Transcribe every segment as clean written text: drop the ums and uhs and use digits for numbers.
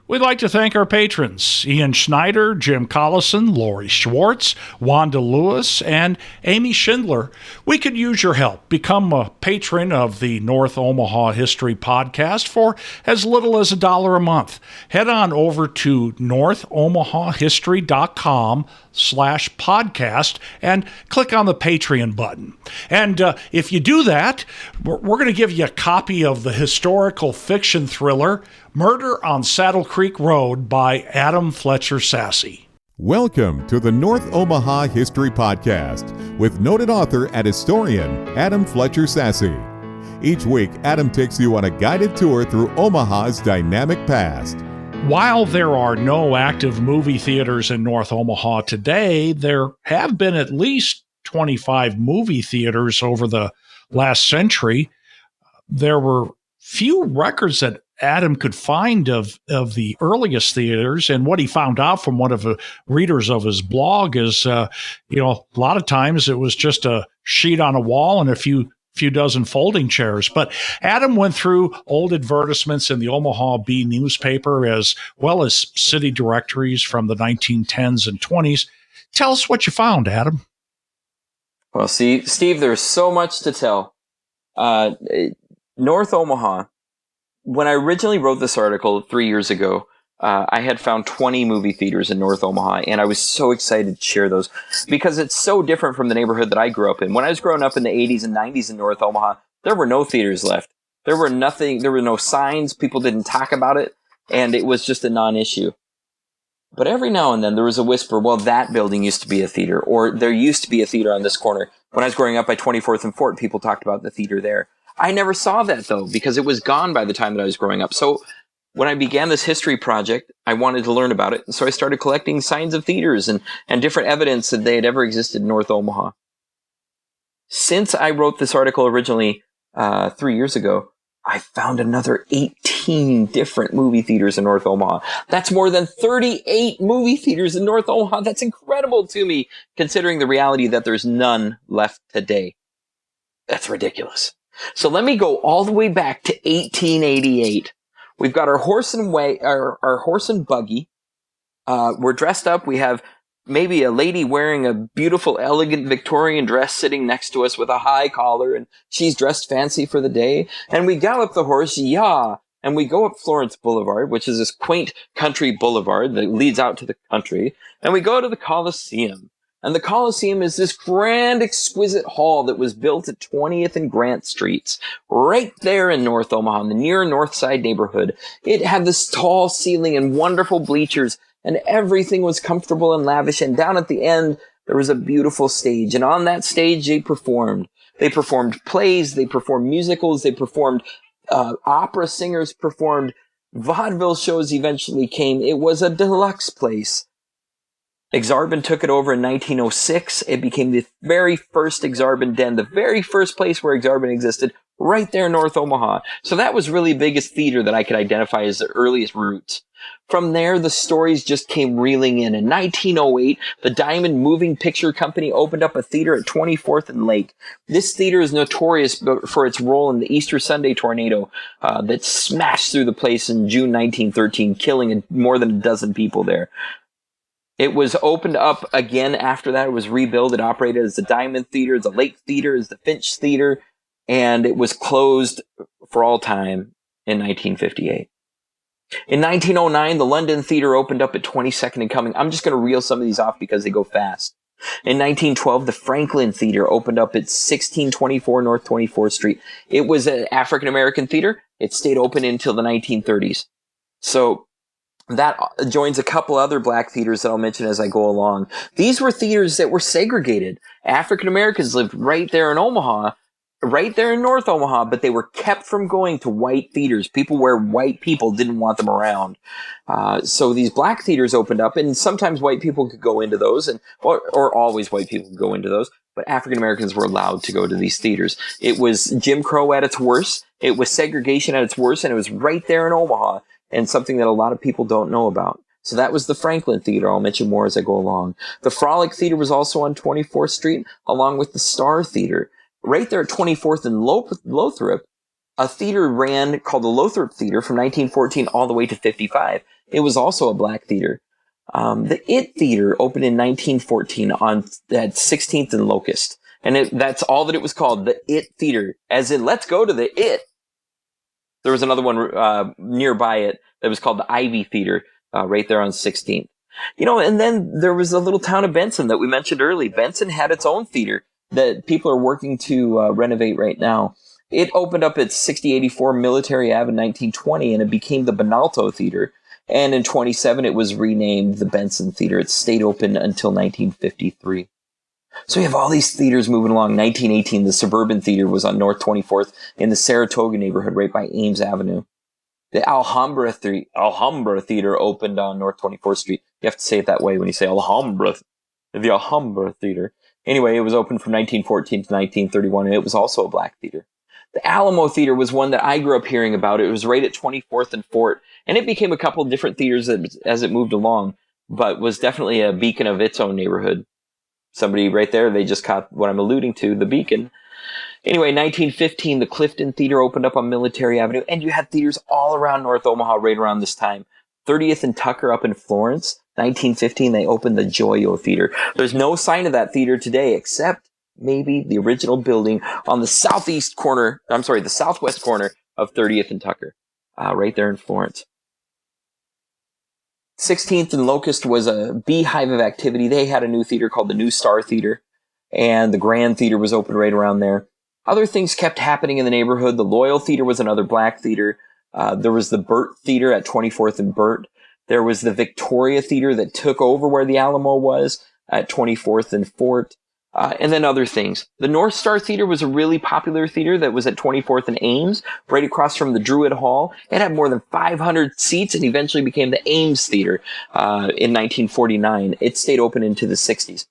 We'd like to thank our patrons, Ian Schneider, Jim Collison, Lori Schwartz, Wanda Lewis, and Amy Schindler. We could use your help. Become a patron of the North Omaha History Podcast for as little as $1 a month. Head on over to northomahahistory.com/podcast and click on the Patreon button. And if you do that, we're going to give you a copy of the historical fiction thriller Murder on Saddle Creek Road by Adam Fletcher Sasse. Welcome to the North Omaha History Podcast with noted author and historian Adam Fletcher Sasse. Each week, Adam takes you on a guided tour through Omaha's dynamic past. While there are no active movie theaters in North Omaha today, there have been at least 25 movie theaters over the last century. There were few records that Adam could find of the earliest theaters, and what he found out from one of the readers of his blog is, a lot of times it was just a sheet on a wall and a few dozen folding chairs. But Adam went through old advertisements in the Omaha Bee newspaper as well as city directories from the 1910s and 20s. Tell us what you found, Adam. Well, see, Steve, there's so much to tell. North Omaha. When I originally wrote this article 3 years ago, I had found 20 movie theaters in North Omaha, and I was so excited to share those because it's so different from the neighborhood that I grew up in. When I was growing up in the 80s and 90s in North Omaha, there were no theaters left. There were no signs, people didn't talk about it, and it was just a non-issue. But every now and then there was a whisper, well, that building used to be a theater, or there used to be a theater on this corner. When I was growing up by 24th and Fort, people talked about the theater there. I never saw that, though, because it was gone by the time that I was growing up. So when I began this history project, I wanted to learn about it. And so I started collecting signs of theaters and different evidence that they had ever existed in North Omaha. Since I wrote this article originally 3 years ago, I found another 18 different movie theaters in North Omaha. That's more than 38 movie theaters in North Omaha. That's incredible to me, considering the reality that there's none left today. That's ridiculous. So let me go all the way back to 1888. We've got our horse and buggy. We're dressed up. We have maybe a lady wearing a beautiful, elegant Victorian dress sitting next to us with a high collar, and she's dressed fancy for the day. And we gallop the horse, and we go up Florence Boulevard, which is this quaint country boulevard that leads out to the country. And we go to the Coliseum. And the Coliseum is this grand, exquisite hall that was built at 20th and Grant Streets, right there in North Omaha, in the near North Side neighborhood. It had this tall ceiling and wonderful bleachers, and everything was comfortable and lavish. And down at the end, there was a beautiful stage. And on that stage, they performed. They performed plays, they performed musicals, they performed opera singers, performed vaudeville shows eventually came. It was a deluxe place. Exarban took it over in 1906. It became the very first Exarban den, the very first place where Exarban existed, right there in North Omaha. So that was really the biggest theater that I could identify as the earliest roots. From there, the stories just came reeling in. In 1908, the Diamond Moving Picture Company opened up a theater at 24th and Lake. This theater is notorious for its role in the Easter Sunday tornado that smashed through the place in June 1913, killing more than a dozen people there. It was opened up again after that. It was rebuilt. It operated as the Diamond Theater, the Lake Theater, as the Finch Theater, and it was closed for all time in 1958. In 1909, the London Theater opened up at 22nd and Cumming. I'm just going to reel some of these off because they go fast. In 1912, the Franklin Theater opened up at 1624 North 24th Street. It was an African-American theater. It stayed open until the 1930s. So that joins a couple other black theaters that I'll mention as I go along. These were theaters that were segregated. African Americans lived right there in Omaha, right there in North Omaha, but they were kept from going to white theaters. People where white people didn't want them around. So these black theaters opened up, and sometimes white people could go into those, or always white people could go into those, but African Americans were allowed to go to these theaters. It was Jim Crow at its worst. It was segregation at its worst, and it was right there in Omaha, and something that a lot of people don't know about. So that was the Franklin Theater. I'll mention more as I go along. The Frolic Theater was also on 24th Street, along with the Star Theater. Right there at 24th and Lothrop, a theater ran called the Lothrop Theater from 1914 all the way to 55. It was also a black theater. The It Theater opened in 1914 at 16th and Locust. And that's all that it was called, the It Theater. As in, let's go to the It. There was another one nearby it that was called the Ivy Theater, right there on 16th. And then there was the little town of Benson that we mentioned early. Benson had its own theater that people are working to renovate right now. It opened up at 6084 Military Ave in 1920, and it became the Bonalto Theater. And in 27, it was renamed the Benson Theater. It stayed open until 1953. So we have all these theaters moving along. 1918, the Suburban Theater was on North 24th in the Saratoga neighborhood right by Ames Avenue. The Alhambra Theater opened on North 24th Street. You have to say it that way when you say Alhambra. The Alhambra Theater. Anyway, it was open from 1914 to 1931, and it was also a black theater. The Alamo Theater was one that I grew up hearing about. It was right at 24th and Fort, and it became a couple of different theaters as it moved along, but was definitely a beacon of its own neighborhood. Somebody right there, they just caught what I'm alluding to, the beacon. Anyway, 1915, the Clifton Theater opened up on Military Avenue, and you had theaters all around North Omaha right around this time. 30th and Tucker up in Florence. 1915, they opened the Joyo Theater. There's no sign of that theater today, except maybe the original building on the southwest corner of 30th and Tucker, right there in Florence. 16th and Locust was a beehive of activity. They had a new theater called the New Star Theater, and the Grand Theater was open right around there. Other things kept happening in the neighborhood. The Loyal Theater was another black theater. There was the Burt Theater at 24th and Burt. There was the Victoria Theater that took over where the Alamo was at 24th and Fort. And then other things. The North Star Theater was a really popular theater that was at 24th and Ames, right across from the Druid Hall. It had more than 500 seats and eventually became the Ames Theater in 1949. It stayed open into the 60s.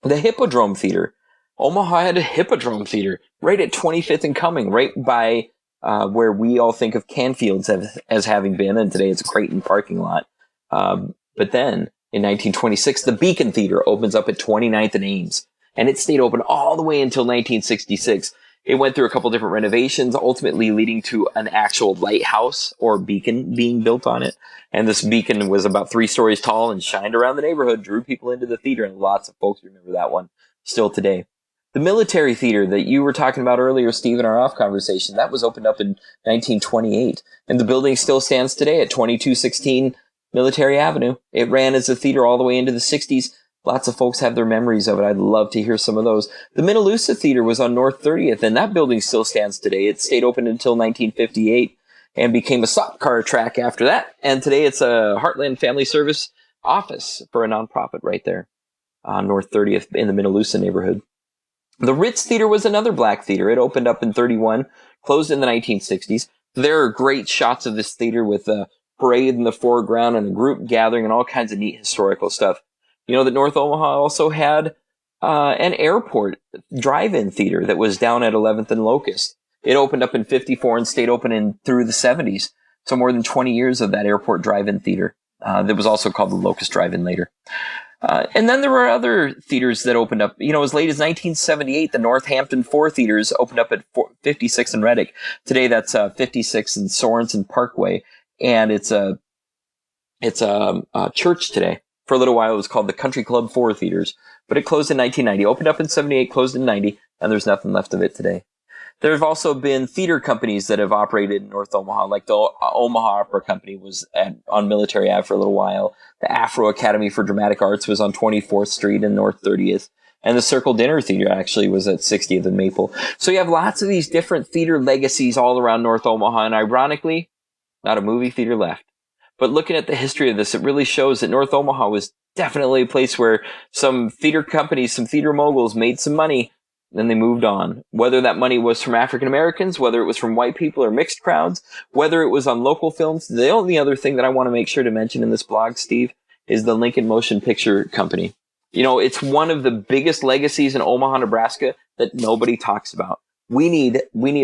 The Hippodrome Theater. Omaha had a Hippodrome Theater right at 25th and Cumming, right by where we all think of Canfields as having been, and today it's a Creighton parking lot. But then, in 1926, the Beacon Theater opens up at 29th and Ames. And it stayed open all the way until 1966. It went through a couple different renovations, ultimately leading to an actual lighthouse or beacon being built on it. And this beacon was about 3 stories tall and shined around the neighborhood, drew people into the theater, and lots of folks remember that one still today. The Military Theater that you were talking about earlier, Steve, in our off conversation, that was opened up in 1928. And the building still stands today at 2216 Military Avenue. It ran as a theater all the way into the 60s. Lots of folks have their memories of it. I'd love to hear some of those. The Minnelusa Theater was on North 30th, and that building still stands today. It stayed open until 1958 and became a stock car track after that. And today it's a Heartland Family Service office for a nonprofit right there on North 30th in the Minnelusa neighborhood. The Ritz Theater was another black theater. It opened up in 31, closed in the 1960s. There are great shots of this theater with a parade in the foreground and a group gathering and all kinds of neat historical stuff. You know that North Omaha also had an airport drive-in theater that was down at 11th and Locust. It opened up in 54 and stayed open through the 70s. So more than 20 years of that airport drive-in theater. That was also called the Locust Drive-In later. And then there were other theaters that opened up. You know, as late as 1978, the Northampton 4 theaters opened up at 56 and Reddick. Today that's 56 and Sorensen Parkway. And it's a church today. For a little while, it was called the Country Club 4 Theaters, but it closed in 1990, opened up in 78, closed in 90, and there's nothing left of it today. There have also been theater companies that have operated in North Omaha, like the Omaha Opera Company was on Military Ave for a little while. The Afro Academy for Dramatic Arts was on 24th Street and North 30th. And the Circle Dinner Theater actually was at 60th and Maple. So you have lots of these different theater legacies all around North Omaha, and ironically, not a movie theater left. But looking at the history of this, it really shows that North Omaha was definitely a place where some theater companies, some theater moguls made some money, then they moved on. Whether that money was from African Americans, whether it was from white people or mixed crowds, whether it was on local films. The only other thing that I want to make sure to mention in this blog, Steve, is the Lincoln Motion Picture Company. You know, it's one of the biggest legacies in Omaha, Nebraska that nobody talks about. We need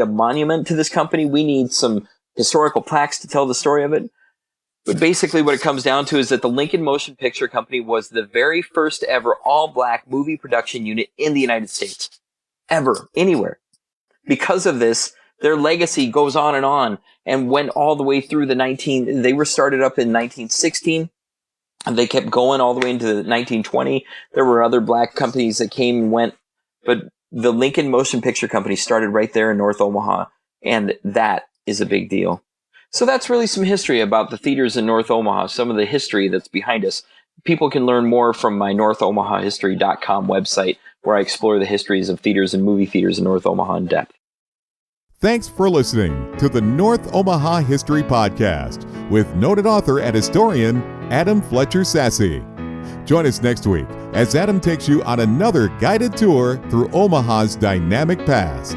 a monument to this company. We need some historical plaques to tell the story of it. But basically what it comes down to is that the Lincoln Motion Picture Company was the very first ever all-black movie production unit in the United States. Ever. Anywhere. Because of this, their legacy goes on, and went all the way through they were started up in 1916. And they kept going all the way into 1920. There were other black companies that came and went, but the Lincoln Motion Picture Company started right there in North Omaha, and that is a big deal. So that's really some history about the theaters in North Omaha, some of the history that's behind us. People can learn more from my NorthOmahaHistory.com website, where I explore the histories of theaters and movie theaters in North Omaha in depth. Thanks for listening to the North Omaha History Podcast with noted author and historian Adam Fletcher Sasse. Join us next week as Adam takes you on another guided tour through Omaha's dynamic past.